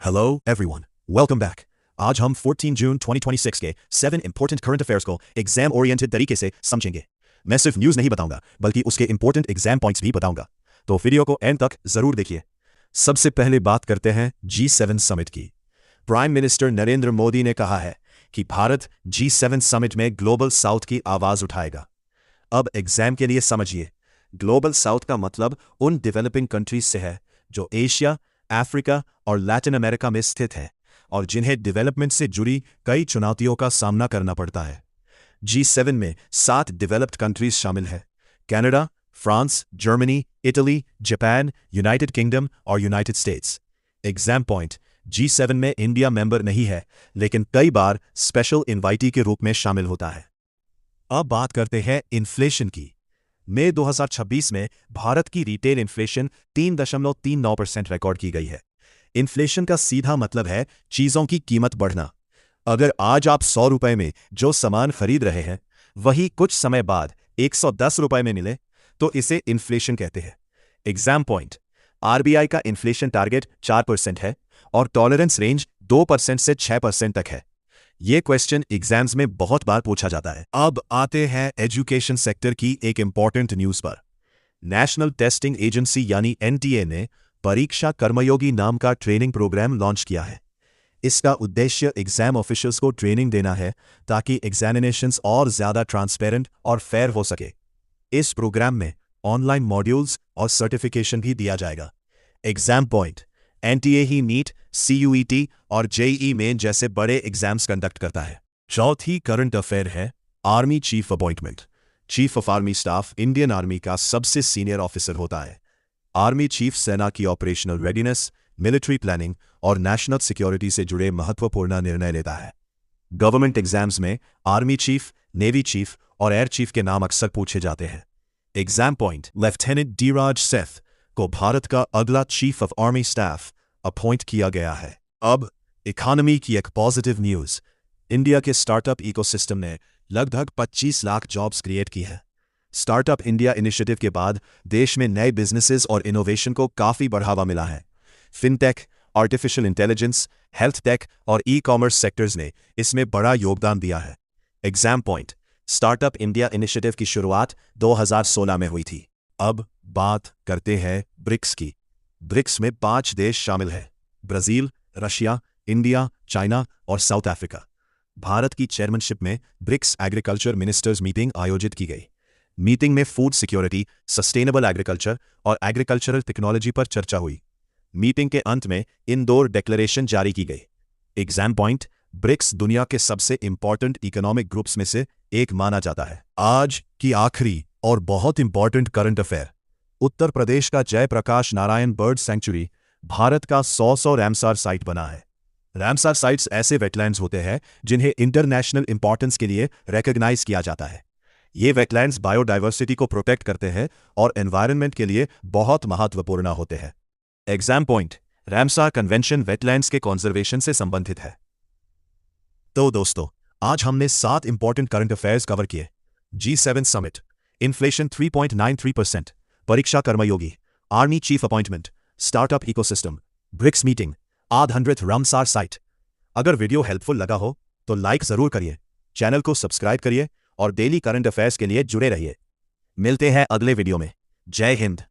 Hello everyone, welcome back. आज हम 14 जून 2026 के 7 इंपॉर्टेंट करंट अफेयर्स को एग्जाम ओरिएंटेड तरीके से समझेंगे। मैं सिर्फ न्यूज़ नहीं बताऊंगा बल्कि उसके इंपॉर्टेंट एग्जाम पॉइंट्स भी बताऊंगा, तो वीडियो को एंड तक जरूर देखिए। सबसे पहले बात करते हैं G7 समिट की। प्राइम मिनिस्टर नरेंद्र मोदी ने कहा है कि भारत G7 समिट में ग्लोबल साउथ की आवाज उठाएगा। अब एग्जाम के लिए समझिए, ग्लोबल साउथ का मतलब उन डेवलपिंग कंट्रीज से है जो एशिया, अफ्रीका और लैटिन अमेरिका में स्थित है और जिन्हें डेवलपमेंट से जुड़ी कई चुनौतियों का सामना करना पड़ता है। G7 में 7 डेवलप्ड कंट्रीज शामिल हैं: Canada, France, Germany, Italy, Japan, United Kingdom और United States. Exam point: G7 में इंडिया मेंबर नहीं है, लेकिन कई बार स्पेशल इनवाइटी के रूप में शामिल होता है। अब बात करते हैं इन्फ्लेशन की। मई 2026 में भारत की रिटेल इन्फ्लेशन 3.39% रिकॉर्ड की गई है। इन्फ्लेशन का सीधा मतलब है चीजों की कीमत बढ़ना। अगर आज आप 100 रुपए में जो सामान खरीद रहे हैं वही कुछ समय बाद 110 रुपए में मिले तो इसे इन्फ्लेशन कहते हैं। एग्जाम पॉइंट: आरबीआई का इन्फ्लेशन टारगेट 4% है और टॉलरेंस रेंज 2% से 6% तक है। ये क्वेश्चन एग्जाम्स में बहुत बार पूछा जाता है। अब आते हैं एजुकेशन सेक्टर की एक इंपॉर्टेंट न्यूज पर। नेशनल टेस्टिंग एजेंसी यानी एनटीए ने परीक्षा कर्मयोगी नाम का ट्रेनिंग प्रोग्राम लॉन्च किया है। इसका उद्देश्य एग्जाम ऑफिशियल्स को ट्रेनिंग देना है ताकि एग्जामिनेशंस और ज्यादा ट्रांसपेरेंट और फेयर हो सके। इस प्रोग्राम में ऑनलाइन मॉड्यूल्स और सर्टिफिकेशन भी दिया जाएगा। एग्जाम पॉइंट: एनटीए ही नीट, CUET और JEE मेन जैसे बड़े एग्जाम्स कंडक्ट करता है। चौथी करंट अफेयर है army chief appointment. Chief of army staff Indian army का सबसे सीनियर ऑफिसर होता है। आर्मी चीफ सेना की ऑपरेशनल रेडीनेस, मिलिट्री प्लानिंग और नेशनल सिक्योरिटी से जुड़े महत्वपूर्ण निर्णय लेता है। गवर्नमेंट एग्जाम्स में आर्मी चीफ, नेवी चीफ और एयर चीफ के नाम अक्सर पूछे जाते हैं। एग्जाम पॉइंट: लेफ्टिनेंट धीराज सेठ को भारत का अगला chief of army staff appoint किया गया है। अब इकोनॉमी की एक पॉजिटिव न्यूज। इंडिया के स्टार्टअप इकोसिस्टम ने लगभग 25 लाख जॉब्स क्रिएट की है। स्टार्टअप इंडिया इनिशिएटिव के बाद देश में नए बिजनेसेस और इनोवेशन को काफी बढ़ावा मिला है। Fintech, artificial intelligence, health take और ई-कॉमर्स सेक्टर्स ने इसमें बड़ा योगदान दिया है। Exam point: startup India initiative की शुरुआत 2016 में हुई थी। अब बात करते हैं ब्रिक्स की। ब्रिक्स में 5 देश शामिल हैं: ब्राजील, रशिया, इंडिया, चाइना और साउथ अफ्रीका। भारत की चेयरमैनशिप में ब्रिक्स एग्रीकल्चर मिनिस्टर्स मीटिंग आयोजित की गई। मीटिंग में फूड सिक्योरिटी, सस्टेनेबल एग्रीकल्चर और एग्रीकल्चरल टेक्नोलॉजी पर चर्चा हुई। मीटिंग के अंत में इंदौर डिक्लेरेशन जारी की गई। एग्जाम पॉइंट: ब्रिक्स दुनिया के सबसे इंपॉर्टेंट इकोनॉमिक ग्रुप्स में से एक माना जाता है। आज की आखिरी और बहुत important current affair. Uttar Pradesh का जयप्रकाश नारायण बर्ड सेंचुरी भारत का 100 रामसार साइट बना है। रामसार साइट्स ऐसे वेटलैंड्स होते हैं जिन्हें इंटरनेशनल इंपॉर्टेंस के लिए रिकॉग्नाइज किया जाता है। ये वेटलैंड्स बायोडाइवर्सिटी को प्रोटेक्ट करते हैं और एनवायरनमेंट के लिए बहुत महत्वपूर्ण होते हैं। Exam point: Ramsar convention wetlands के कंजर्वेशन से संबंधित है। तो दोस्तों, आज हमने 7 इंपॉर्टेंट करंट अफेयर्स कवर किए। G7 समिट, इन्फ्लेशन 3.93%, परीक्षा Karmayogi, army chief appointment, startup ecosystem, BRICS meeting, 800th Ramsar site. अगर वीडियो हेल्पफुल लगा हो तो लाइक जरूर करिए, चैनल को सब्सक्राइब करिए और डेली करंट अफेयर्स के लिए जुड़े रहिए। मिलते हैं अगले वीडियो में। जय हिंद।